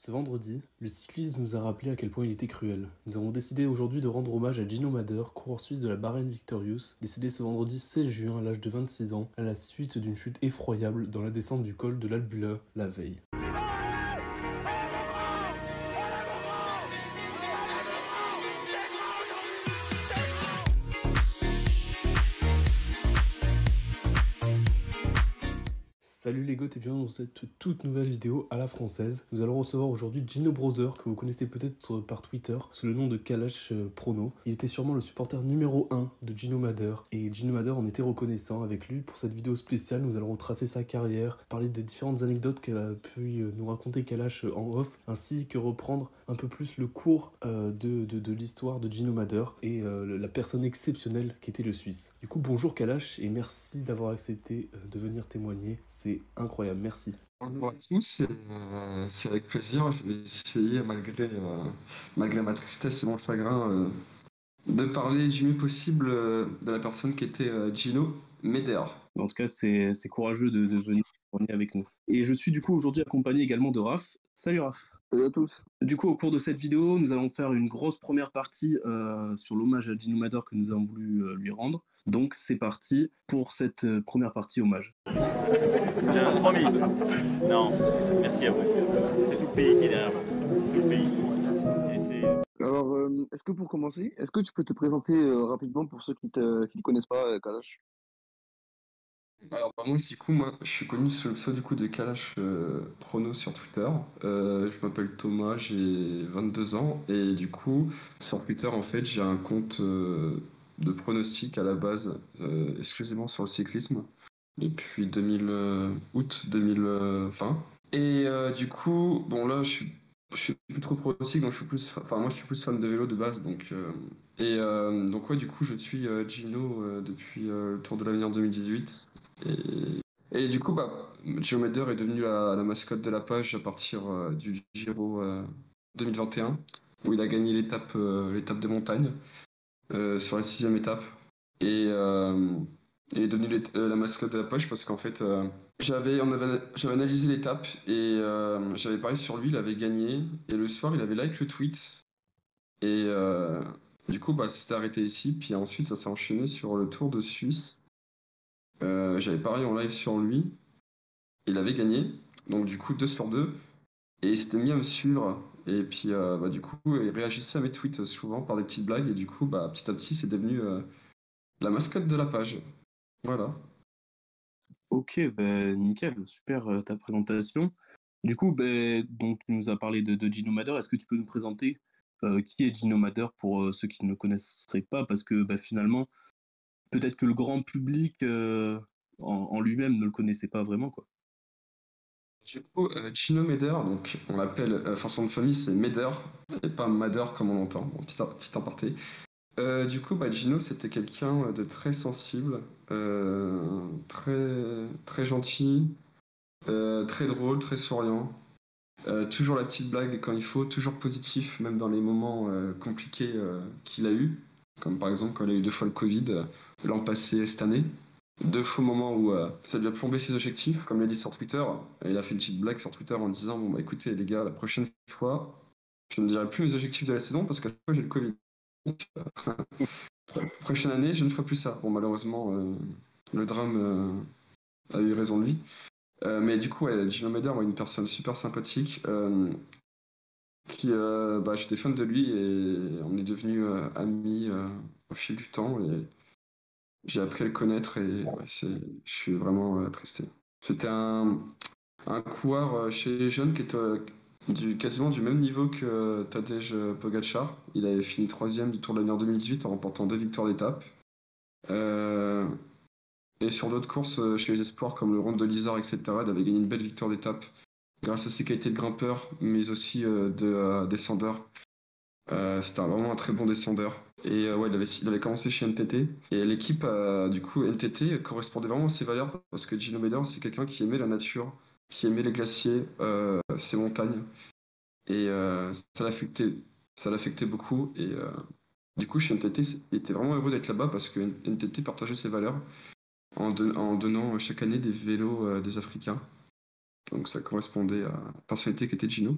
Ce vendredi, le cyclisme nous a rappelé à quel point il était cruel. Nous avons décidé aujourd'hui de rendre hommage à Gino Mader, coureur suisse de la Bahrain Victorious, décédé ce vendredi 16 juin à l'âge de 26 ans, à la suite d'une chute effroyable dans la descente du col de l'Albula la veille. Salut les gars, et bienvenue dans cette toute nouvelle vidéo à la française. Nous allons recevoir aujourd'hui Gino Brother, que vous connaissez peut-être par Twitter, sous le nom de Kalash Prono. Il était sûrement le supporter numéro 1 de Gino Mader, et Gino Mader en était reconnaissant avec lui. Pour cette vidéo spéciale, nous allons retracer sa carrière, parler des différentes anecdotes qu'a pu nous raconter Kalash en off, ainsi que reprendre un peu plus le cours de l'histoire de Gino Mader et la personne exceptionnelle qu'était le Suisse. Du coup, bonjour Kalash, et merci d'avoir accepté de venir témoigner. C'est incroyable, merci. Bonjour à tous, c'est avec plaisir. Je vais essayer, malgré ma tristesse et mon chagrin, de parler du mieux possible de la personne qui était Gino Meder. En tout cas, c'est courageux de venir témoigner avec nous. Et je suis du coup aujourd'hui accompagné également de Raph. Salut Raph. Salut à tous. Du coup, au cours de cette vidéo, nous allons faire une grosse première partie sur l'hommage à Gino Mader que nous avons voulu lui rendre. Donc c'est parti pour cette première partie hommage. Tiens, 3000. Non, merci à vous. C'est tout le pays qui est derrière vous. Tout le pays. Et c'est... Alors, est-ce que pour commencer, est-ce que tu peux te présenter rapidement pour ceux qui te connaissent pas, Kalash? Alors moi je suis connu sous le pseudo du coup de Kalash Prono sur Twitter. Je m'appelle Thomas, j'ai 22 ans et du coup sur Twitter en fait j'ai un compte de pronostic à la base exclusivement sur le cyclisme depuis août 2020. Et du coup bon là je suis plus trop pronostic donc moi je suis plus fan de vélo de base donc ouais du coup je suis Gino depuis le Tour de l'Avenir 2018. Et du coup, Gio Meder est devenu la mascotte de la page à partir du Giro 2021, où il a gagné l'étape de montagne sur la 6e étape. Et il est devenu la mascotte de la page parce qu'en fait, j'avais analysé l'étape et j'avais parié sur lui, il avait gagné. Et le soir, il avait like le tweet. Et du coup, ça s'est arrêté ici. Puis ensuite, ça s'est enchaîné sur le Tour de Suisse. J'avais parié en live sur lui. Il avait gagné, donc du coup 2 sur 2, et il s'était mis à me suivre. Et puis du coup, il réagissait à mes tweets souvent par des petites blagues, et du coup, petit à petit, c'est devenu la mascotte de la page. Voilà. Ok, ben nickel, super ta présentation. Du coup, donc tu nous as parlé de Gino Mader. Est-ce que tu peux nous présenter qui est Gino Mader pour ceux qui ne le connaisseraient pas? Parce que finalement, peut-être que le grand public en lui-même ne le connaissait pas vraiment, quoi. Du coup, Gino Meder, donc on l'appelle, enfin son nom de famille c'est Meder, et pas Mader comme on l'entend, bon, petit aparté. Du coup, Gino c'était quelqu'un de très sensible, très, très gentil, très drôle, très souriant. Toujours la petite blague quand il faut, toujours positif, même dans les moments compliqués qu'il a eu, comme par exemple quand il a eu 2 fois le Covid l'an passé et cette année. 2 faux moments où ça lui a plombé ses objectifs, comme il a dit sur Twitter. Et il a fait une petite blague sur Twitter en disant bon écoutez les gars, la prochaine fois, je ne dirai plus mes objectifs de la saison parce qu'à chaque fois j'ai le Covid. Donc, prochaine année, je ne ferai plus ça. Bon malheureusement, le drame a eu raison de lui. Mais du coup, Gino Meder, une personne super sympathique. J'étais fan de lui et on est devenus amis au fil du temps et j'ai appris à le connaître et je suis vraiment attristé. C'était un coureur chez les jeunes qui était quasiment du même niveau que Tadej Pogacar. Il avait fini 3e du Tour de l'année 2018 en remportant 2 victoires d'étape. Et sur d'autres courses chez les espoirs comme le Ronde de l'Isère, etc., il avait gagné une belle victoire d'étape grâce à ses qualités de grimpeur, mais aussi de descendeur. C'était vraiment un très bon descendeur. Et il avait commencé chez NTT. Et l'équipe, du coup, NTT correspondait vraiment à ses valeurs parce que Gino Meder, c'est quelqu'un qui aimait la nature, qui aimait les glaciers, ses montagnes. Et ça l'affectait beaucoup. Et du coup, chez NTT, il était vraiment heureux d'être là-bas parce que NTT partageait ses valeurs en donnant chaque année des vélos des Africains. Donc ça correspondait à la personnalité qu'était Gino.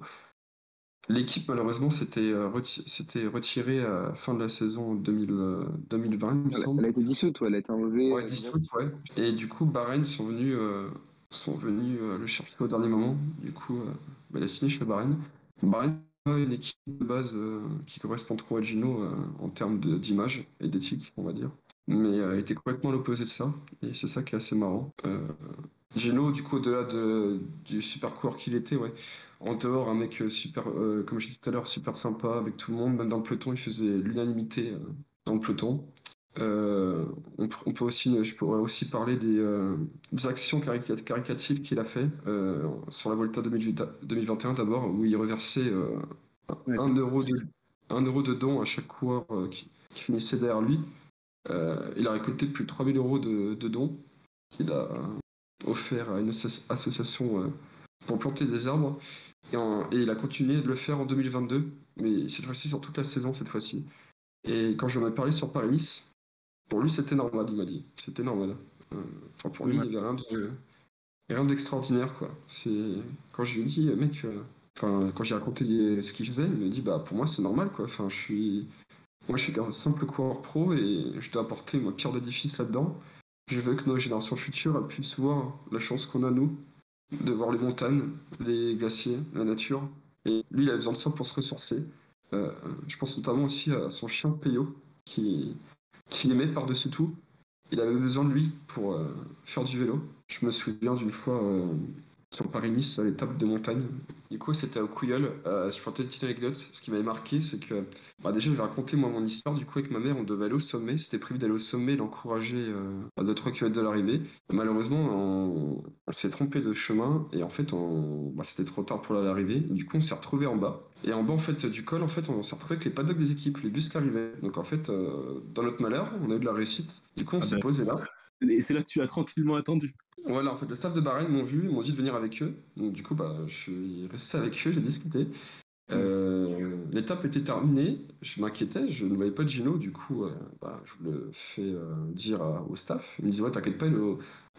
L'équipe, malheureusement, s'était retirée à la fin de la saison 2020, il me Elle semble. a été dissoute, ouais, elle a été enlevée Ouais, direct. 18, ouais. Et du coup, Bahreïn sont venus le chercher au dernier moment. Du coup, il a signé chez Bahreïn. Bahreïn, c'est pas une équipe de base qui correspond trop à Gino en termes d'image et d'éthique, on va dire. Mais elle était complètement l'opposé de ça. Et c'est ça qui est assez marrant. Gino, du coup, au-delà du super coureur qu'il était, ouais. En dehors, un mec super, comme je disais tout à l'heure, super sympa avec tout le monde. Même dans le peloton, il faisait l'unanimité dans le peloton. On peut aussi, je pourrais aussi parler des actions caricatives qu'il a fait sur la Volta 2021 d'abord, où il reversait Ouais, 1 euro un euro de don à chaque coureur qui finissait derrière lui. Il a récolté plus de 3000 euros de dons qu'il a offert à une association pour planter des arbres. Et il a continué de le faire en 2022, mais cette fois-ci sur toute la saison, cette fois-ci. Et quand j'en ai parlé sur Paris-Nice, pour lui, c'était normal, il m'a dit. C'était normal. Enfin, pour lui, ouais. il n'y avait rien d'extraordinaire, quoi. Quand je lui ai dit, mec, enfin, quand j'ai raconté ce qu'il faisait, il me dit, bah, pour moi, c'est normal, quoi. Enfin, moi, je suis qu'un simple coureur pro et je dois apporter ma pierre d'édifice là-dedans. Je veux que nos générations futures puissent voir la chance qu'on a, nous, de voir les montagnes, les glaciers, la nature. Et lui, il a besoin de ça pour se ressourcer. Euh, je pense notamment aussi à son chien Peyo, qui, qui aimait par-dessus tout. Il avait besoin de lui pour faire du vélo. Je me souviens d'une fois sur Paris-Nice, à l'étape de montagne. Du coup, c'était au Couilleul. Je portais une petite anecdote. Ce qui m'avait marqué, c'est que bah, déjà, je vais raconter moi mon histoire. Du coup, avec ma mère, on devait aller au sommet. C'était prévu d'aller au sommet, l'encourager à 2-3 km de l'arrivée. Malheureusement, on s'est trompé de chemin et en fait, bah, c'était trop tard pour l'arrivée. Du coup, on s'est retrouvé en bas. Et en bas, en fait, du col, en fait, on s'est retrouvé avec les paddocks des équipes, les bus qui arrivaient. Donc, en fait, dans notre malheur, on a eu de la réussite. Du coup, on Ah s'est ben, posé là. et c'est là que tu as tranquillement attendu. Voilà, en fait, le staff de Bahreïn m'ont vu, ils m'ont dit de venir avec eux. Donc, du coup, bah, je suis resté avec eux, j'ai discuté. Mm. L'étape était terminée, je m'inquiétais, je ne voyais pas de Gino, du coup, bah, je le fais dire au staff. Il me dit, ouais, t'inquiète pas, il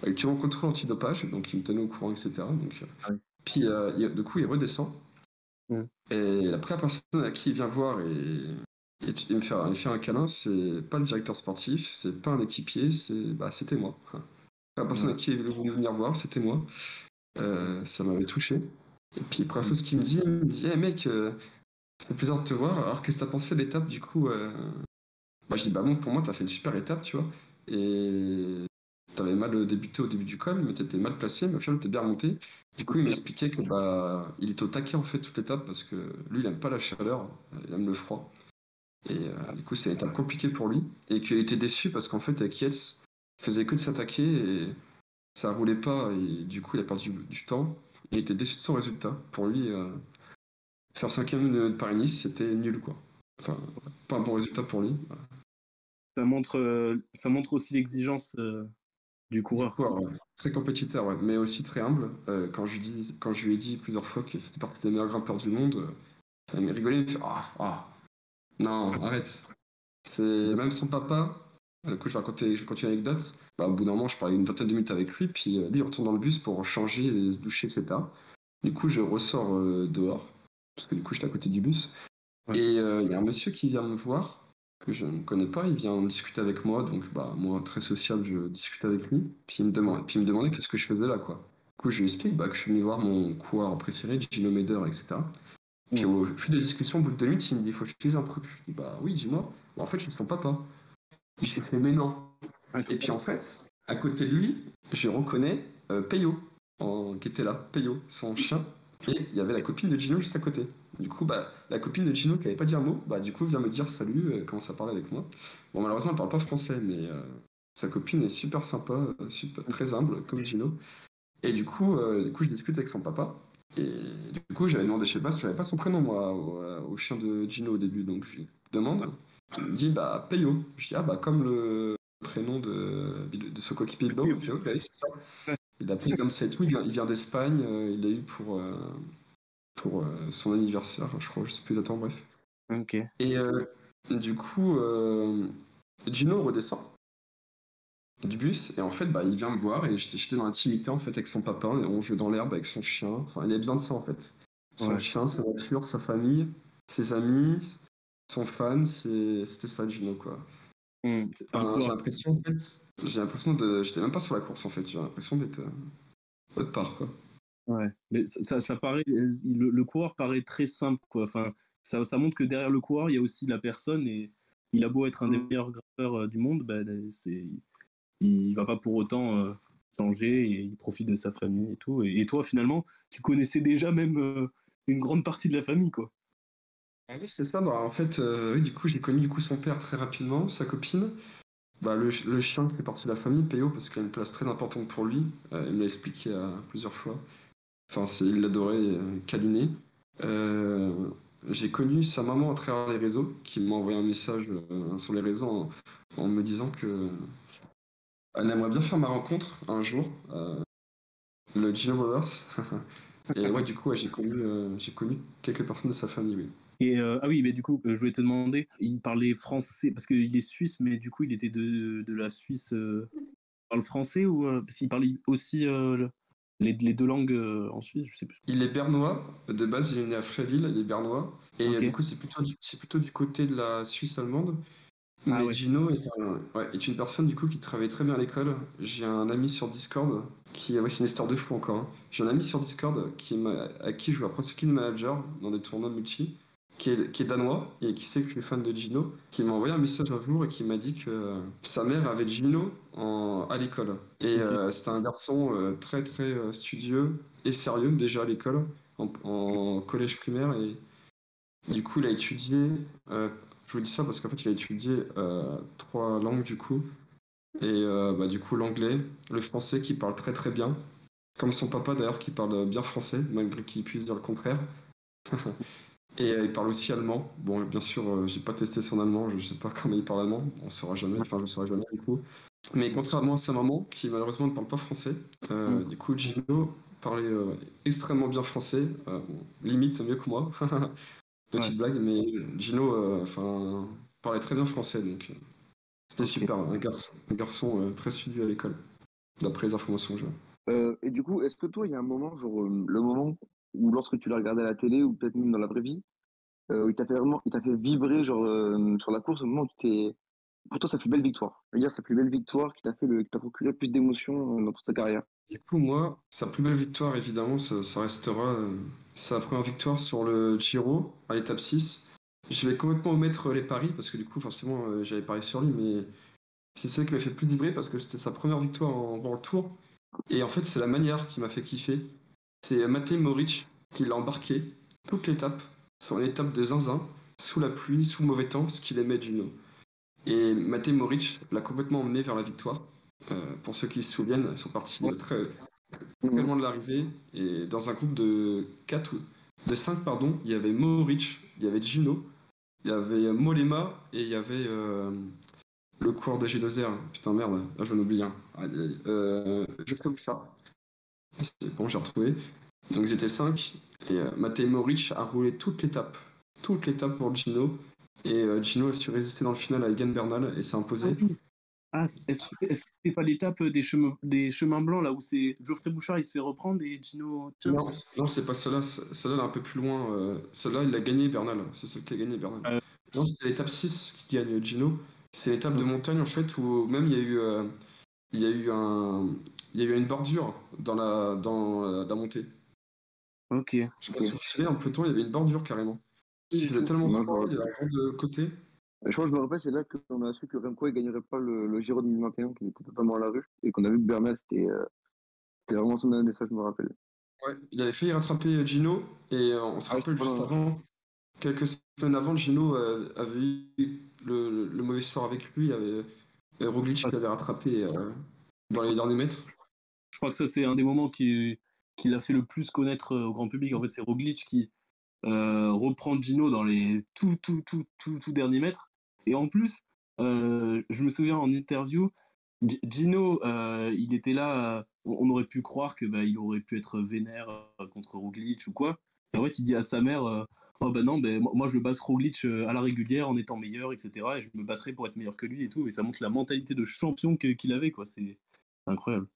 est en contrôle antidopage, donc il me tenait au courant, etc. Donc, Ah oui. puis, du coup, il redescend. Mm. Et la première personne à qui il vient voir et il me fait un câlin, c'est pas le directeur sportif, c'est pas un équipier, c'était moi. La personne Ouais. à qui il voulait venir voir, c'était moi. Ça m'avait touché. Et puis, première chose qu'il me dit, hey mec, ça fait plaisir de te voir. Alors, qu'est-ce que t'as pensé de l'étape du coup Bah, je dis, bah bon, pour moi, t'as fait une super étape, tu vois. Et t'avais mal débuté au début du col, mais t'étais mal placé, mais au final, t'es bien remonté. Du coup, il m'expliquait que bah, il était au taquet en fait toute l'étape parce que lui, il aime pas la chaleur, il aime le froid. Et du coup, c'était une étape compliquée pour lui. Et qu'il était déçu parce qu'en fait, avec Yates, il faisait que de s'attaquer et ça roulait pas. Et du coup, il a perdu du temps. Il était déçu de son résultat. Pour lui, faire cinquième de Paris-Nice, c'était nul, quoi. Enfin, pas un bon résultat pour lui. Ça montre aussi l'exigence du Du coureur. coup, alors, très compétiteur, ouais, mais aussi très humble. Quand je lui ai dit plusieurs fois qu'il faisait partie des meilleurs grimpeurs du monde, il m'a rigolé, il me fait non, arrête. C'est même son papa. Du coup, je vais continuer l'anecdote. Bah, au bout d'un moment, je parlais une vingtaine de minutes avec lui, puis lui, il retourne dans le bus pour changer, et se doucher, etc. Du coup, je ressors dehors, parce que du coup, j'étais à côté du bus. Ouais. Et il y a un monsieur qui vient me voir, que je ne connais pas, il vient discuter avec moi, donc bah, moi, très sociable, je discute avec lui. Puis il me demandait qu'est-ce que je faisais là, quoi. Du coup, je lui explique bah, que je suis venu voir mon coureur préféré, Gino Meder, etc. Puis Mm. au fil de la discussion, au bout de 2 minutes, il me dit, il faut que je te dise un truc. Je dis, bah oui, dis-moi. Bah, en fait, je suis son papa. J'ai fait, mais non. Et puis en Incroyable. fait, à côté de lui, je reconnais Peyo, qui était là, Peyo, son chien. Et il y avait la copine de Gino juste à côté. Du coup, bah, la copine de Gino qui n'avait pas dit un mot, bah, du coup, vient me dire salut, commence à parler avec moi. Bon, malheureusement, elle parle pas français, mais sa copine est super sympa, très humble, comme Gino. Et du coup, je discute avec son papa. Et du coup, j'avais demandé, je sais pas, je savais pas son prénom, moi, au chien de Gino au début. Donc, je lui demande. Il me dit, bah, Peyo. Je dis, ah, bah, comme le prénom de ce coéquipier de Bilbao. Il fait, ok, c'est ça. Il l'appelait comme ça et tout. Il vient d'Espagne. Il l'a eu pour son anniversaire, je crois. Je sais plus exactement, bref. Ok. Et du coup, Gino redescend du bus et en fait bah il vient me voir et j'étais dans l'intimité en fait avec son papa et on jouait dans l'herbe avec son chien, enfin il avait besoin de ça en fait. Son Ouais. chien, sa voiture, sa famille, ses amis, son fan, c'était ça Gino, quoi. C'est un Enfin, coureur. j'ai l'impression de. J'étais même pas sur la course en fait, j'ai l'impression d'être autre part, quoi. Ouais. Mais ça paraît, le coureur paraît très simple, quoi. Enfin, ça montre que derrière le coureur, il y a aussi la personne et il a beau être un des Mm. meilleurs grimpeurs du monde, bah, il va pas pour autant changer et il profite de sa famille et tout. Et toi, finalement, tu connaissais déjà même une grande partie de la famille, quoi. Ah oui, c'est ça. Bah, en fait, oui, du coup, j'ai connu du coup son père très rapidement, sa copine. Bah, le chien qui fait partie de la famille, Péo, parce qu'il a une place très importante pour lui. Il me l'a expliqué plusieurs fois. Enfin, il l'adorait câliner. Euh, j'ai connu sa maman à travers les réseaux, qui m'a envoyé un message sur les réseaux en me disant que elle aimerait bien faire ma rencontre un jour, le Gino Brothers. Et ouais, du coup, ouais, j'ai connu quelques personnes de sa famille, oui. Et ah oui, mais du coup, je voulais te demander, il parlait français parce qu'il est suisse, mais du coup, il était de la Suisse. Il parle français ou parce qu'il parlait aussi les deux langues en Suisse, je sais plus. Il est bernois, de base il est né à Fréville, il est bernois, et Ok. du coup c'est plutôt du côté de la Suisse allemande. Ah Mais ouais. Gino est une personne du coup qui travaille très bien à l'école. J'ai un ami sur Discord ouais, c'est une histoire de fou encore, hein. J'ai un ami sur Discord à qui je joue à Pro Skill Manager dans des tournois multi, qui est danois et qui sait que je suis fan de Gino, qui m'a envoyé un message un jour et qui m'a dit que sa mère avait Gino à l'école. Et Ok. c'était un garçon très très studieux et sérieux déjà à l'école, en collège primaire. Et du coup, il a étudié. Je vous dis ça parce qu'en fait, il a étudié 3 langues du coup. Et bah, du coup, l'anglais, le français qui parle très très bien. Comme son papa d'ailleurs qui parle bien français, malgré qu'il puisse dire le contraire. Et il parle aussi allemand. Bon, bien sûr, j'ai pas testé son allemand, je sais pas comment il parle allemand, on saura jamais, enfin je saurai jamais du coup. Mais contrairement à sa maman, qui malheureusement ne parle pas français, Mm. du coup Gino parlait extrêmement bien français, limite mieux que moi. Ouais. Petite blague, mais Gino enfin, parlait très bien français, donc c'était Ok. super. Un garçon très studieux à l'école, d'après les informations que j'ai. Et du coup, est-ce que toi, il y a un moment, genre le moment où lorsque tu l'as regardé à la télé ou peut-être même dans la vraie vie, où il t'a fait vibrer genre sur la course au moment où tu t'es, pour toi, sa plus belle victoire. Je veux dire, sa plus belle victoire qui t'a procuré plus d'émotions dans toute ta carrière. Du coup, moi, sa plus belle victoire, évidemment, ça restera sa première victoire sur le Giro à l'étape 6. Je vais complètement omettre les paris parce que du coup, forcément, j'avais parié sur lui, mais c'est celle qui m'a fait le plus vibrer parce que c'était sa première victoire en World Tour. Et en fait, c'est la manière qui m'a fait kiffer. C'est Matej Moric qui l'a embarqué toute l'étape sur une étape de zinzin, sous la pluie, sous le mauvais temps, ce qu'il aimait Gino. Et Matej Moric l'a complètement emmené vers la victoire. Pour ceux qui se souviennent, ils sont partis Ouais. très Mhm. loin de l'arrivée. Et dans un groupe de 4 ou de 5, pardon, il y avait Mohoric, il y avait Gino, il y avait Mollema et il y avait le coureur de G2R. Putain, merde, là j'en oublie un. Geoffrey Bouchard. C'est bon, j'ai retrouvé. Donc ils étaient 5. Et Matej Mohoric a roulé toute l'étape. Toute l'étape pour Gino. Et Gino a su résister dans le final à Egan Bernal et s'est Ah imposé. oui. Ah, est-ce que c'est pas l'étape des chemins blancs là où c'est Geoffrey Bouchard il se fait reprendre et Gino tiens. Non, non, c'est pas celle-là. Celle-là, elle est un peu plus loin. Celle-là, il a gagné Bernal. C'est celle qui a gagné Bernal. Euh, Non, c'est l'étape 6 qui gagne Gino. C'est l'étape de ok. montagne, en fait, où même il y a eu il y a eu une bordure dans la montée. Ok. Je sais pas si vous vous souvenez, en peloton, il y avait une bordure carrément. Pas Parce qu'il du faisait tout. tellement Non, je me froid, il y rappelle. avait un vent de côté. Je crois que je me rappelle, c'est là qu'on a su que Remco il gagnerait pas le Giro 2021, qu'il était totalement à la rue, et qu'on a vu que Bernal, c'était vraiment son année, ça, je me rappelle. Ouais, il avait failli rattraper Gino. Et on se Ah, c'était rappelle pas juste loin. avant, quelques semaines avant, Gino avait eu le mauvais sort avec lui. Il y avait Roglic Ah, qui l'avait rattrapé je dans les crois, derniers mètres. je crois que ça c'est un des moments qui l'a fait le plus connaître au grand public. En fait, c'est Roglic qui reprend Gino dans les tout derniers mètres. Et en plus, je me souviens en interview, Gino, il était là, on aurait pu croire que bah, il aurait pu être vénère contre Roglic ou quoi. Et en fait, il dit à sa mère, oh bah non, bah, moi je vais battre Roglic à la régulière en étant meilleur, etc. Et je me battrai pour être meilleur que lui et tout. Et ça montre la mentalité de champion qu'il avait, quoi. C'est incroyable.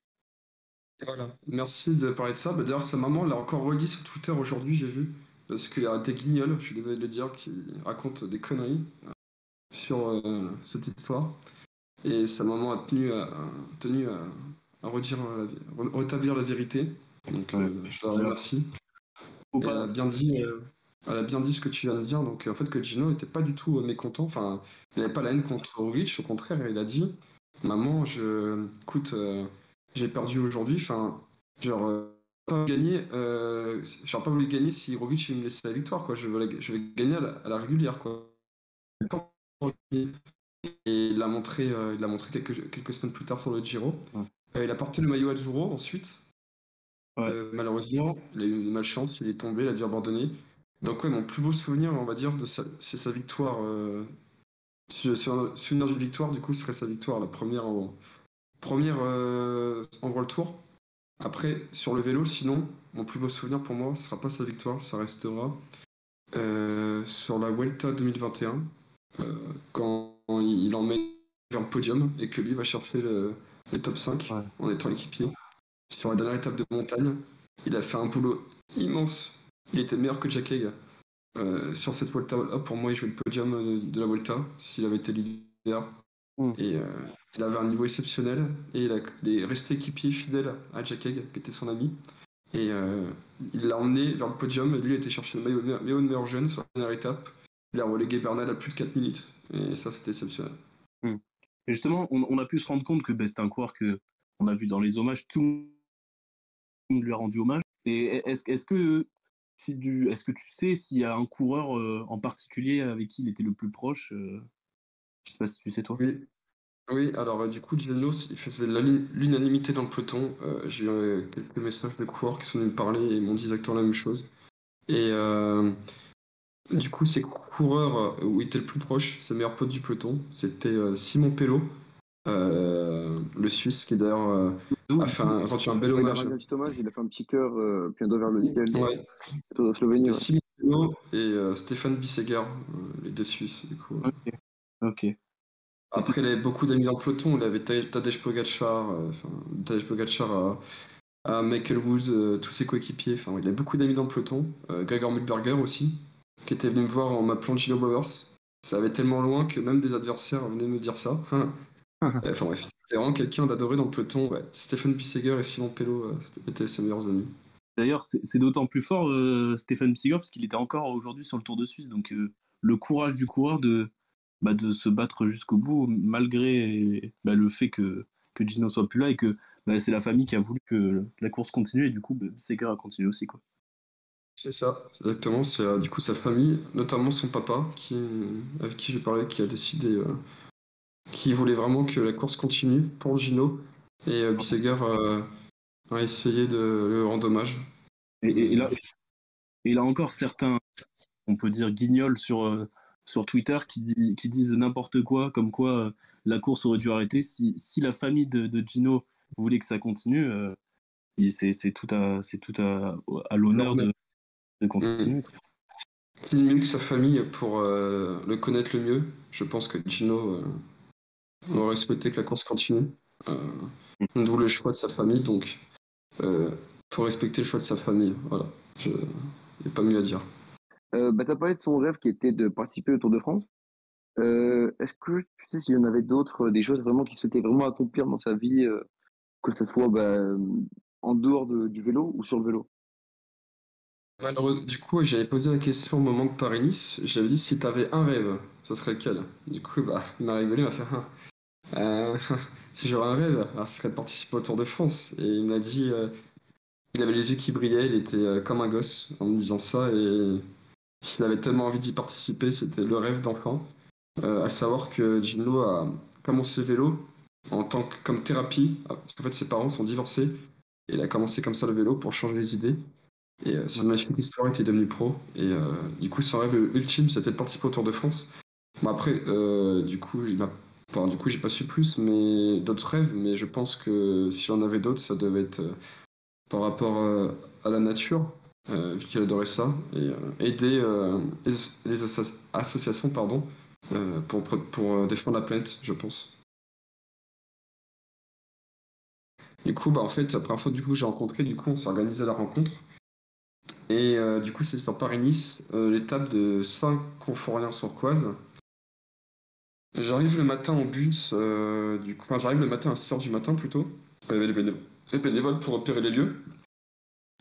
Et voilà. Merci de parler de ça. Bah, d'ailleurs, sa maman l'a encore redit sur Twitter aujourd'hui, j'ai vu. parce qu'il y a des guignols, je suis désolé de le dire, qui racontent des conneries sur cette histoire. Et sa maman a tenu à redire, rétablir la vérité. Donc Ouais. je la remercie. Faut Et pas. elle a bien dit ce que tu viens de dire. Donc en fait que Gino n'était pas du tout mécontent. Enfin, il n'avait pas la haine contre Roglic. Au contraire, il a dit, maman, écoute, j'ai perdu aujourd'hui. Enfin, genre, pas gagner. J'aurais pas voulu gagner si Roglic il me laissait la victoire. Quoi. Je vais gagner à la régulière. Quoi. Et il l'a montré quelques semaines plus tard sur le Giro. Ouais. Il a porté le maillot Azzurro ensuite. Ouais. Malheureusement, il a eu une malchance, il est tombé, il a dû abandonner. Donc ouais, mon plus beau souvenir, on va dire, c'est sa victoire. Si un souvenir d'une victoire, du coup, ce serait sa victoire, la première en World Tour. Après, sur le vélo, sinon, mon plus beau souvenir pour moi, ce sera pas sa victoire, ça restera sur la Vuelta 2021, quand il emmène vers le podium et que lui va chercher le top 5 Ouais. en étant équipier. Sur la dernière étape de montagne, il a fait un boulot immense. Il était meilleur que Jack Haig sur cette Volta-là. Pour moi, il jouait le podium de la Volta s'il avait été leader. Mm. Et il avait un niveau exceptionnel. Et il est resté équipier fidèle à Jack Haig, qui était son ami. Et il l'a emmené vers le podium. Et lui, il a été chercher le maillot de meilleur jeune sur la dernière étape. Il a relégué Bernal à plus de 4 minutes. Et ça, c'était exceptionnel. Mm. Et justement, on a pu se rendre compte que c'est un coureur que on a vu dans les hommages, tout le monde lui a rendu hommage. Et est-ce que est-ce que tu sais s'il y a un coureur en particulier avec qui il était le plus proche je sais pas si tu sais toi. Oui, oui, alors du coup, Giannos, il faisait l'unanimité dans le peloton. J'ai eu quelques messages de coureurs qui sont venus me parler et m'ont dit exactement la même chose. Et du coup, ces coureurs où il était le plus proche, ses meilleurs potes du peloton, c'était Simon Pello, le Suisse, qui d'ailleurs a rendu un bel Ouais, il a hommage. rendu un petit hommage, il a fait un petit cœur puis un doigt vers le ciel Ouais, autour de la Slovénie. c'était Ouais. Simon Pello et Stéphane Bisseguer, les deux Suisses, du coup. Ok. Ok. Et c'est Après, il avait beaucoup d'amis dans le peloton. Il avait Tadej Pogacar, Tadej Pogacar à Michael Woods, tous ses coéquipiers. Enfin, il a beaucoup d'amis dans le peloton. Gregor Mülberger aussi, qui était venu me voir en m'appelant Gino Bowers. Ça allait tellement loin que même des adversaires venaient me dire ça. Enfin bref, c'était vraiment quelqu'un d'adoré dans le peloton. Ouais. Stéphane Bisseguer et Simon Pello étaient ses meilleurs amis. D'ailleurs, c'est d'autant plus fort Stéphane Pissiger parce qu'il était encore aujourd'hui sur le Tour de Suisse. Donc le courage du coureur de se battre jusqu'au bout malgré le fait que Gino soit plus là et que c'est la famille qui a voulu que la course continue et du coup Pissiger a continué aussi quoi. C'est ça, exactement. C'est du coup sa famille, notamment son papa, avec qui j'ai parlé, qui a décidé, qui voulait vraiment que la course continue pour Gino. Et Bisseguer a essayé de le rendre hommage. Et Mais, là, et là encore certains, on peut dire guignols sur Twitter qui disent n'importe quoi, comme quoi la course aurait dû arrêter. Si la famille de Gino voulait que ça continue, c'est à l'honneur de Mm. continuer. Qui mieux que sa famille pour le connaître le mieux? Je pense que Gino aurait souhaité que la course continue. Euh, D'où le choix de sa famille, donc faut respecter le choix de sa famille. Voilà, il n'y a pas mieux à dire. T'as parlé de son rêve qui était de participer au Tour de France. Est-ce que tu sais s'il y en avait d'autres, des choses vraiment qu'il souhaitait vraiment accomplir dans sa vie, que ce soit en dehors du vélo ou sur le vélo? Malheureux, du coup, j'avais posé la question au moment de Paris-Nice. J'avais dit si tu avais un rêve, ce serait lequel? Du coup, bah, il m'a rigolé, il m'a fait si j'aurais un rêve, alors ce serait de participer au Tour de France. Et il m'a dit il avait les yeux qui brillaient, il était comme un gosse en me disant ça et il avait tellement envie d'y participer, c'était le rêve d'enfant. À savoir que Gino a commencé le vélo comme thérapie, parce qu'en fait ses parents sont divorcés et il a commencé comme ça le vélo pour changer les idées. Et c'est une magnifique histoire, il était devenu pro. Et du coup, son rêve ultime, c'était de participer au Tour de France. Bon, après, du coup, j'ai pas su plus, mais d'autres rêves. Mais je pense que si j'en avais d'autres, ça devait être par rapport à la nature, vu qu'il adorait ça, et aider les associations, pardon, pour défendre la planète, je pense. Du coup, bah, en fait, la première fois du coup, j'ai rencontré, du coup, on s'est organisé la rencontre. Et du coup, c'est sur Paris-Nice, l'étape de Saint-Conforien-sur-Coise. J'arrive le matin en bus, enfin, j'arrive le matin à 6h du matin plutôt. Il y avait les bénévoles pour repérer les lieux.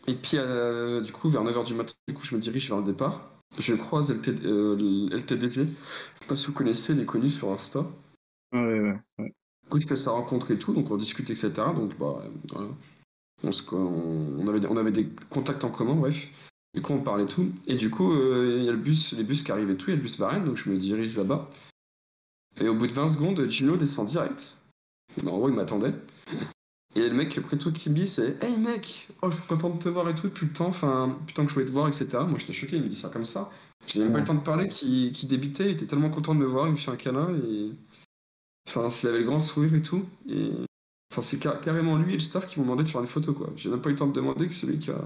Et puis, du coup, vers 9h du matin, du coup, je me dirige vers le départ. Je croise LTDG. Je sais pas si vous connaissez, il est connu sur Insta. Ouais. Du coup, je fais sa rencontre et tout, donc on discute, etc. Donc, bah, voilà. On avait des contacts en commun, bref. Du coup, on parlait tout. Et du coup, il y a les bus qui arrivent et tout, il y a le bus Varenne, donc je me dirige là-bas. Et au bout de 20 secondes, Gino descend direct. Bah, en gros, il m'attendait. Et le mec, le premier truc qu'il me dit, c'est Hey mec, oh, je suis content de te voir et tout depuis le temps, enfin, putain que je voulais te voir, etc. Moi, j'étais choqué, il me dit ça comme ça. Je n'ai même pas eu le temps de parler, qui débitait, il était tellement content de me voir, il me fait un câlin, et. Enfin, il avait le grand sourire et tout. Et. Enfin, c'est carrément lui et le staff qui m'ont demandé de faire une photo, quoi. J'ai même pas eu le temps de demander que c'est lui qui a.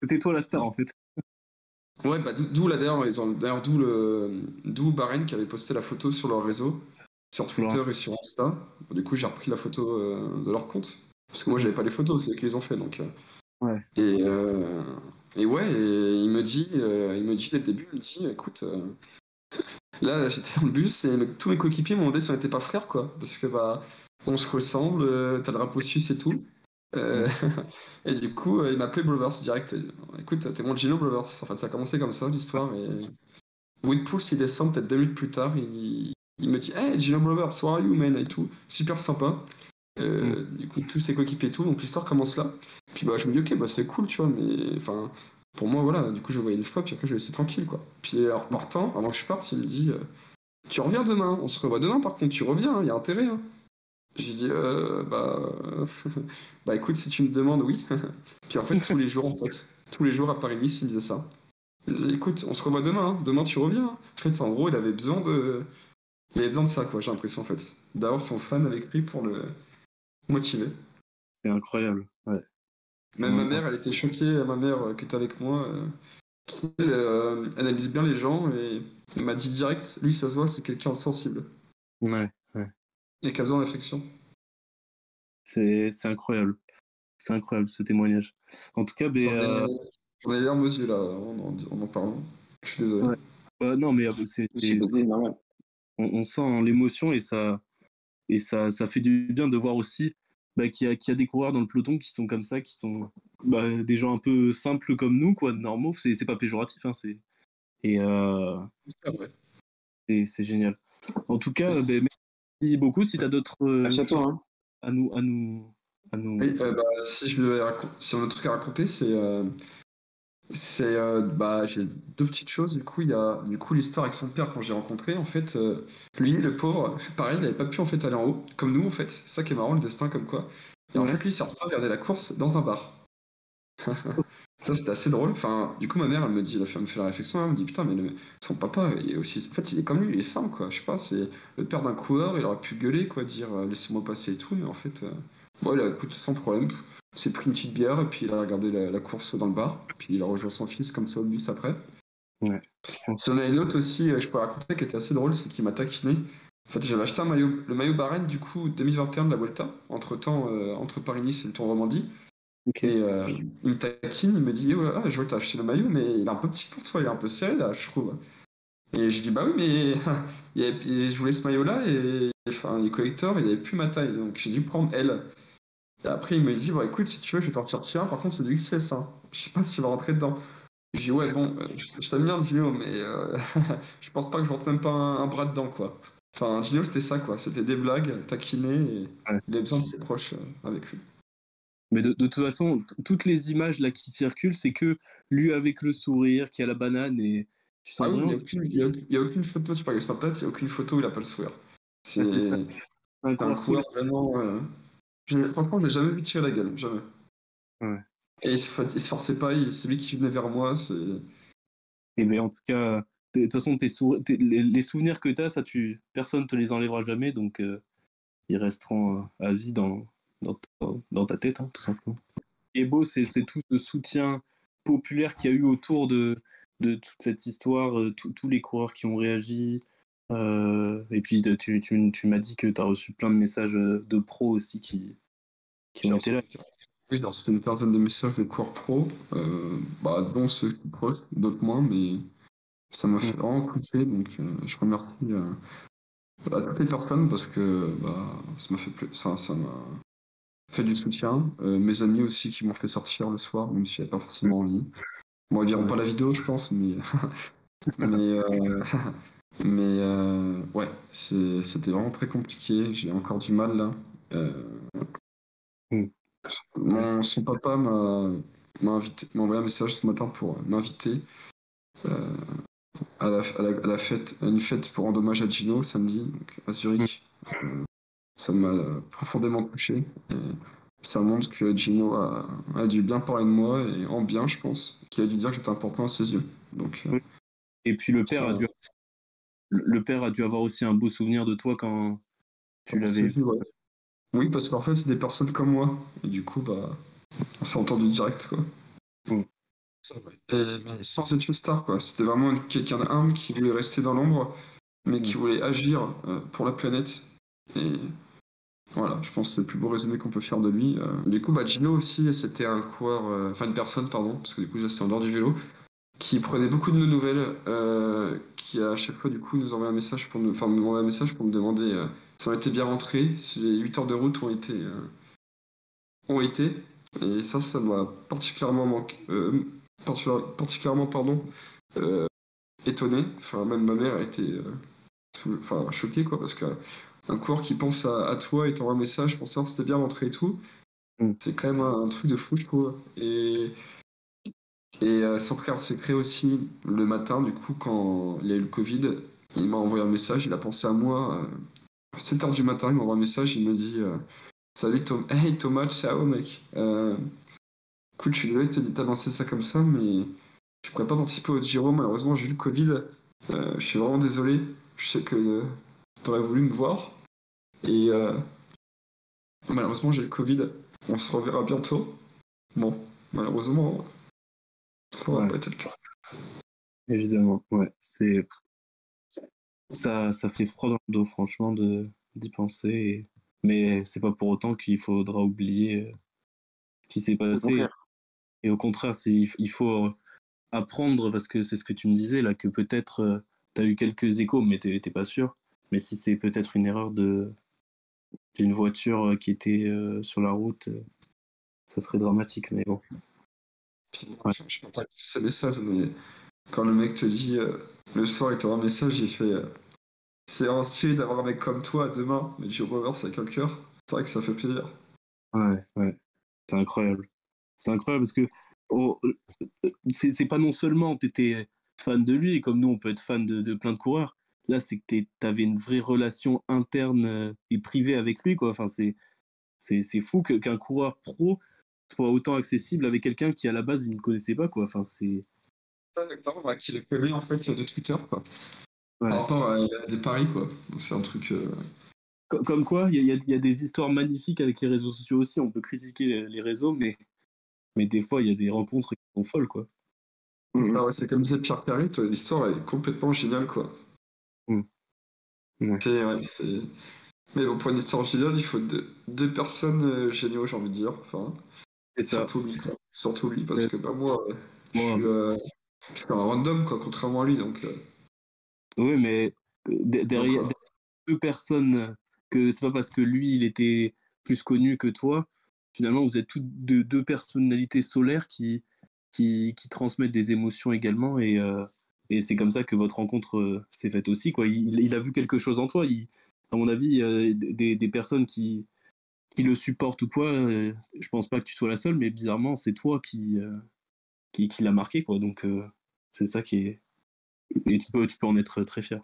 C'était toi la star en fait. Ouais, bah d'où là d'ailleurs, d'où Bahreïn qui avait posté la photo sur leur réseau, sur Twitter et sur Insta. Du coup, j'ai repris la photo de leur compte. Parce que moi, j'avais pas les photos, c'est eux qui les ont fait, donc. Ouais. Et ouais, et il me dit dès le début, il me dit, écoute, là j'étais dans le bus et tous mes coéquipiers m'ont demandé si on n'était pas frères, quoi, parce que bah on se ressemble, t'as le drapeau suisse et tout. Et du coup, il m'a appelé Blovers direct. Écoute, t'es mon Gino Blovers. En fait, ça a commencé comme ça l'histoire. Et Woodpool, il descend peut-être 2 minutes plus tard, il me dit, Hey Gino Blovers, how are you man et tout, super sympa. Du coup, tous ses coéquipiers et tout, donc l'histoire commence là. Puis bah, je me dis, ok, bah c'est cool, tu vois, mais enfin, pour moi, voilà, du coup, je voyais une fois, puis après, je vais laisser tranquille, quoi. Puis en repartant, avant que je parte, il me dit, tu reviens demain, on se revoit demain, par contre, tu reviens, il y a intérêt, hein. J'ai dit, bah écoute, si tu me demandes, oui. Puis en fait, tous les jours, tous les jours à Paris-Nice, il me disait ça. Il me disait, écoute, on se revoit demain, hein. Demain, tu reviens, hein. En fait, en gros, il avait besoin de ça, quoi, j'ai l'impression, en fait. D'avoir son fan avec lui pour le motiver. C'est incroyable. Ouais. Même ma mère, elle était choquée, ma mère qui était avec moi, qui elle analyse bien les gens et elle m'a dit direct, lui ça se voit, c'est quelqu'un de sensible Ouais. et qui a besoin d'affection. C'est incroyable. C'est incroyable ce témoignage. En tout cas, J'en ai les larmes aux yeux là en parlant. Je suis désolé. ouais. Non, mais C'est normal. on sent hein, l'émotion et ça fait du bien de voir aussi qu'il y a des coureurs dans le peloton qui sont comme ça, qui sont des gens un peu simples comme nous, quoi, normaux. C'est pas péjoratif, hein, et C'est vrai. c'est génial. En tout cas, merci beaucoup. Si tu as d'autres Merci à toi, hein. à nous. Oui, si on a un truc à raconter, j'ai deux petites choses. Du coup, il y a du coup l'histoire avec son père quand j'ai rencontré. En fait, lui, le pauvre, pareil, il n'avait pas pu en fait aller en haut, comme nous en fait. C'est ça qui est marrant, le destin comme quoi. Et en Ouais. fait, lui, il s'est retrouvé à regarder la course dans un bar. Ça, c'était assez drôle. Enfin, du coup, ma mère, elle me fait la réflexion. Elle me dit, putain, mais son papa, il est aussi, en fait, il est comme lui, il est simple, quoi. Je sais pas, c'est le père d'un coureur, il aurait pu gueuler, quoi, dire, laissez-moi passer et tout, mais en fait, bon, il a écoute, sans problème. Il s'est pris une petite bière, et puis il a regardé la course dans le bar, puis il a rejoint son fils comme ça au bus après. Ouais. Si on a une autre aussi, je peux raconter, qui était assez drôle, c'est qu'il m'a taquiné. En fait, j'avais acheté le maillot Bahreïn, du coup, 2021 de la Vuelta, entre Paris-Nice et le Tour Romandie. Ok. Et il me taquine, il me dit je vois que t'as acheté le maillot, mais il est un peu petit pour toi, il est un peu serré là, je trouve. Et je dis bah oui, mais je voulais ce maillot-là et enfin, les collecteurs, il avait plus ma taille, donc j'ai dû prendre L. Et après, il me dit bon, écoute, si tu veux, je vais t'en sortir un, par contre, c'est du XS, hein. Je sais pas si tu vas rentrer dedans. Je dis ouais, bon, je t'aime bien, Gino, mais je pense pas que je rentre même pas un bras dedans, quoi. Enfin, Gino, c'était ça, quoi. C'était des blagues, taquiner, et Ouais. il avait besoin de ses proches avec lui. Mais de toute façon, toutes les images là qui circulent, c'est que lui avec le sourire, qui a la banane et tu Ah sens oui, vraiment. il y a aucune photo, tu parles de sa tête, il n'y a aucune photo où il n'a pas le sourire. Ah, c'est ça. C'est Un un coureur coureur solaire. vraiment. Franchement, je l'ai jamais vu tirer la gueule, jamais. Ouais. Et il se forçait pas, c'est lui qui venait vers moi. Et ben en tout cas, de toute façon, les souvenirs que tu as, personne te les enlèvera jamais, donc ils resteront à vie dans ta tête, hein, tout simplement. Ce qui est beau, c'est tout ce soutien populaire qu'il y a eu autour de toute cette histoire, tous les coureurs qui ont réagi. Et puis tu m'as dit que tu as reçu plein de messages de pros aussi qui ont été là. Oui, dans une quinzaine de messages de coureurs pro, dont ceux qui proches, d'autres moins, mais ça m'a Mm. fait vraiment kiffer, donc je remercie à toutes les personnes parce que ça m'a ça m'a fait du soutien. Mes amis aussi qui m'ont fait sortir le soir, même si j'avais pas Mm. forcément envie. Bon, ils verront Ouais. pas la vidéo, je pense, mais mais ouais, c'était vraiment très compliqué. J'ai encore du mal là. Euh, Mm. son papa m'a envoyé un message ce matin pour m'inviter euh, à la fête, à une fête pour rendre hommage à Gino samedi, donc à Mm. Zurich. Ça m'a profondément touché. Et ça montre que Gino a dû bien parler de moi et en bien, je pense, qu'il a dû dire que j'étais important à ses yeux. Donc Oui. Et puis le père ça, le père a dû avoir aussi un beau souvenir de toi quand tu on s'est l'avais vu. vu, ouais. Oui, parce qu'en fait, c'est des personnes comme moi. Et du coup, on s'est entendu direct, quoi. Mm. Mais sans être une star, quoi. C'était vraiment quelqu'un d'humble qui voulait rester dans l'ombre, mais qui Mm. voulait agir pour la planète. Et voilà, je pense que c'est le plus beau résumé qu'on peut faire de lui. Du coup, Gino aussi, c'était un coureur, enfin une personne, pardon, parce que du coup, ça c'était en dehors du vélo, qui prenait beaucoup de nos nouvelles, qui à chaque fois, du coup, nous envoyait un message pour nous, enfin, me demandait un message pour me demander si on était bien rentrés, si les 8 heures de route ont été. Et ça m'a particulièrement particulièrement, pardon, euh, étonné. Enfin, même ma mère a été choquée, quoi, parce qu'un coureur qui pense à toi et t'envoie un message pour savoir si t'es bien rentré et tout, Mm. c'est quand même un truc de fou, je trouve. Et sans faire secret aussi, le matin, du coup, quand il y a eu le Covid, il m'a envoyé un message, il a pensé à moi. À 7h du matin, il m'envoie un message, il me dit Salut Tom, hey Thomas, ciao mec. Écoute, je suis désolé de t'annoncer ça comme ça, mais je pourrais pas participer au Giro, malheureusement, j'ai eu le Covid. Je suis vraiment désolé, je sais que t'aurais voulu me voir. Et malheureusement, j'ai le Covid. On se reverra bientôt. Bon, malheureusement, ça va Ouais, pas être le cas. évidemment. Ouais, ça fait froid dans le dos, franchement, d'y penser. Mais c'est pas pour autant qu'il faudra oublier ce qui s'est Au passé. contraire. Et au contraire, il faut apprendre, parce que c'est ce que tu me disais là, que peut-être tu as eu quelques échos, mais t'es pas sûr. Mais si c'est peut-être une erreur d'une voiture qui était sur la route, ça serait dramatique. Mais bon. Puis, Ouais. je peux pas tous ces messages, mais quand le mec te dit le soir, il t'envoie un message, il fait c'est un style d'avoir un mec comme toi demain, mais Joe Bowers avec un cœur. C'est vrai que ça fait plaisir. Ouais, ouais. C'est incroyable. C'est incroyable parce que oh, c'est pas non seulement tu étais fan de lui, et comme nous on peut être fan de plein de coureurs, là c'est que t'avais une vraie relation interne et privée avec lui, quoi. Enfin, c'est fou qu'un coureur pro soit autant accessible avec quelqu'un qui à la base il ne connaissait pas, quoi. Enfin, c'est. Exactement, qui le connaît en fait de Twitter, quoi. Par Ouais. rapport à des paris, quoi. Donc, c'est un truc. Comme quoi, il y a des histoires magnifiques avec les réseaux sociaux aussi. On peut critiquer les réseaux, mais des fois il y a des rencontres qui sont folles, quoi. Mhm. Ah ouais, c'est comme disait Pierre Carré, l'histoire est complètement géniale, quoi. Mm. Ouais. C'est. Mais bon, pour une histoire géniale, il faut deux personnes géniaux, j'ai envie de dire. Enfin, C'est ça. surtout lui, quoi. Surtout lui, parce Ouais. que moi, Bon, je suis un random, quoi, contrairement à lui, donc. oui, mais Donc, derrière deux personnes, que c'est pas parce que lui, il était plus connu que toi, finalement, vous êtes toutes deux personnalités solaires qui transmettent des émotions également, et c'est comme ça que votre rencontre s'est faite aussi, quoi. Il a vu quelque chose en toi. À mon avis, des personnes qui le supportent ou quoi, je pense pas que tu sois la seule, mais bizarrement, c'est toi qui l'a marqué, quoi. Donc, c'est ça qui est. Et tu peux en être très fier.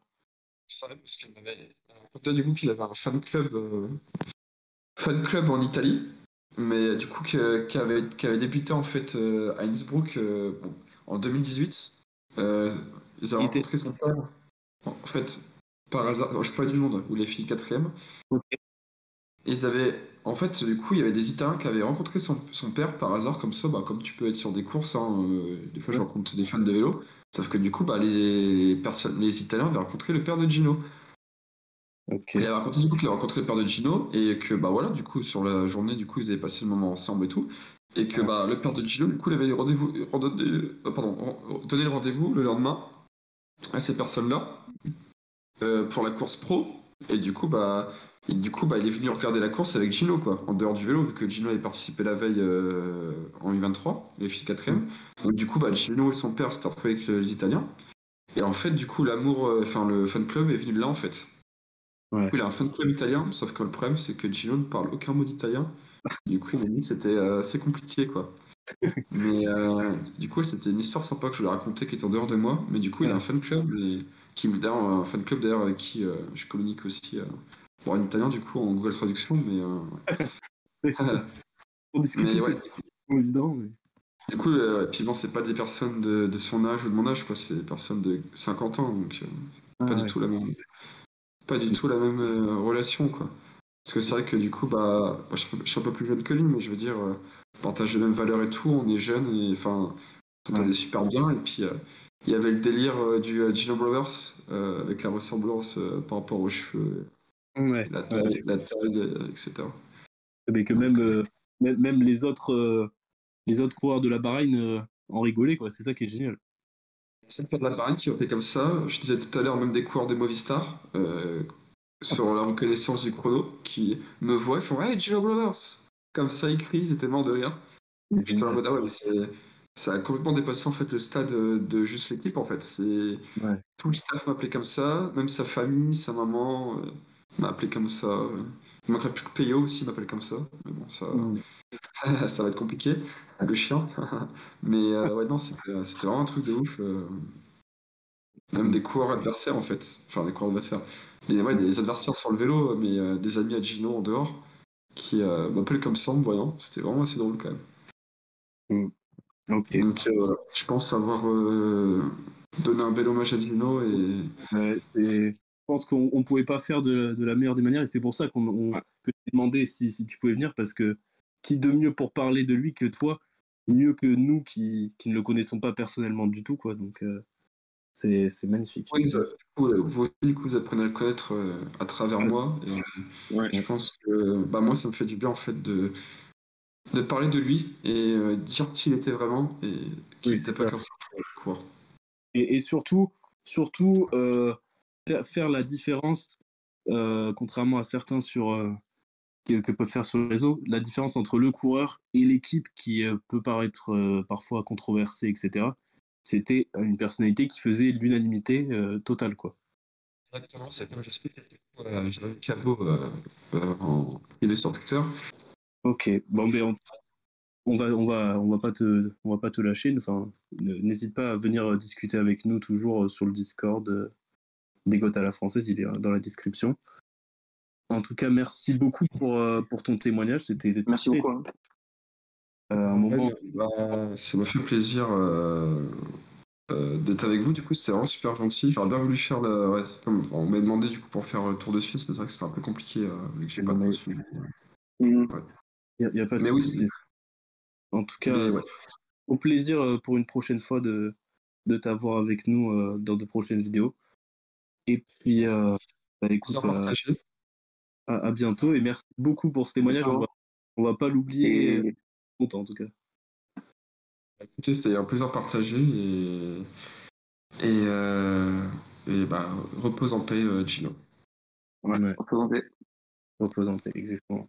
je savais parce qu'il avait. Peut-être du coup qu'il avait un fan club en Italie, mais du coup qui avait débuté en fait à Innsbruck en 2018. Ils avaient Il était. rencontré son père en fait par hasard, je sais pas du monde, où les filles quatrième. Ok. Ils avaient, en fait, du coup, il y avait des Italiens qui avaient rencontré son père par hasard, comme ça, comme tu peux être sur des courses, hein, des fois je Ouais. rencontre des fans de vélo, sauf que du coup, les Italiens avaient rencontré le père de Gino. Ok. Il avait raconté du coup qu'il avait rencontré le père de Gino et que bah voilà, du coup, sur la journée, du coup, ils avaient passé le moment ensemble et tout. Et que bah, le père de Gino, du coup, il avait donné le rendez-vous le lendemain à ces personnes-là pour la course pro. Et du coup, il est venu regarder la course avec Gino, quoi, en dehors du vélo, vu que Gino avait participé la veille en U23, les filles 4ème. Donc du coup, Gino et son père s'étaient retrouvés avec les Italiens. Et en fait, du coup, le fan club est venu de là, en fait. Du Ouais. coup, il a un fan club italien, sauf que le problème, c'est que Gino ne parle aucun mot d'italien. Du coup, il m'a dit que c'était assez compliqué, quoi. Mais du coup, c'était une histoire sympa que je voulais raconter qui est en dehors de moi. Mais du coup, il a un fan club d'ailleurs, un fan club d'ailleurs avec qui je communique aussi. Bon, en italien, du coup, en Google Traduction, mais Ouais, c'est ça. Pour discuter, mais ouais. c'est pas évident. Mais... Du coup, puis bon, c'est pas des personnes de son âge ou de mon âge, quoi. C'est des personnes de 50 ans, donc Ah, pas du ouais. tout la même, Mais relation, quoi. Parce que c'est vrai que du coup, je suis un peu plus jeune que lui, mais je veux dire, partage les mêmes valeurs et tout, on est jeunes et enfin, on s'entendait ouais. super bien. Et puis, il y avait le délire du Gino Brothers avec la ressemblance par rapport aux cheveux, Ouais. Ouais. la taille, etc. Mais que Donc, même les autres coureurs de la Bahreïn en rigolaient, quoi. C'est ça qui est génial. c'est pas de la Bahreïn qui ont fait comme ça. Je disais tout à l'heure, même des coureurs de Movistar, sur la reconnaissance du chrono, qui me voient et font Hey, Gino Brothers! Comme ça, ils crient, ils étaient morts de rire. C'est Putain, en génial. mode, ah ouais, mais ça a complètement dépassé en fait le stade de juste l'équipe en fait. Ouais. Tout le staff m'appelait comme ça, même sa famille, sa maman m'a appelé comme ça. Il manquerait plus que Peyo aussi m'appelle comme ça. Mais bon, ça, Mm. ça va être compliqué. Le chien. Mais ouais, non, c'était vraiment un truc de ouf. Même Mm. des coureurs adversaires en fait. Enfin, des coureurs adversaires. Des adversaires sur le vélo, mais des amis à Gino en dehors qui m'appellent comme ça en me voyant. C'était vraiment assez drôle quand même. Mm. Ok. Donc, je pense avoir donné un bel hommage à Gino et Je pense qu'on ne pouvait pas faire de la meilleure des manières et c'est pour ça ouais, que je t'ai demandé si tu pouvais venir parce que qui de mieux pour parler de lui que toi, mieux que nous qui ne le connaissons pas personnellement du tout, quoi. Donc c'est magnifique. oui, Merci. vous aussi, du coup, vous apprenez à le connaître à travers Ah, moi. Et Ouais. je pense que moi, ça me fait du bien en fait de parler de lui et dire qui il était vraiment et oui, qu'il c'est n'était pas ça. qu'un simple coureur. Et surtout faire la différence, contrairement à certains que peuvent faire sur le réseau, la différence entre le coureur et l'équipe qui peut paraître parfois controversée, etc. C'était une personnalité qui faisait l'unanimité totale, quoi. Exactement, c'est comme j'explique. J'ai eu Cabot il est sur Twitter. Ok, bon, ben on va pas te lâcher. Enfin, n'hésite pas à venir discuter avec nous toujours sur le Discord des Goths à la française, il est dans la description. En tout cas, merci beaucoup pour ton témoignage. C'était Merci très beaucoup. Hein. un Ouais, moment. ça m'a fait plaisir d'être avec vous. Du coup, c'était vraiment super gentil. J'aurais bien voulu faire ouais, on m'a demandé du coup pour faire le tour de Suisse, mais c'est vrai que c'était un peu compliqué vu que j'ai pas trop Il suivi. Mhm. Ouais. n'y a pas de Mais oui, souci. En tout mais cas, ouais. au plaisir pour une prochaine fois de t'avoir avec nous dans de prochaines vidéos. Et puis, écoute, Plaisir partagé. à bientôt et merci beaucoup pour ce témoignage. Ciao. On va pas l'oublier Et longtemps en tout cas. Écoutez, c'était un plaisir partagé et, euh, et repose en paix, Gino. ouais, Ouais, représenté. reposant, exactement.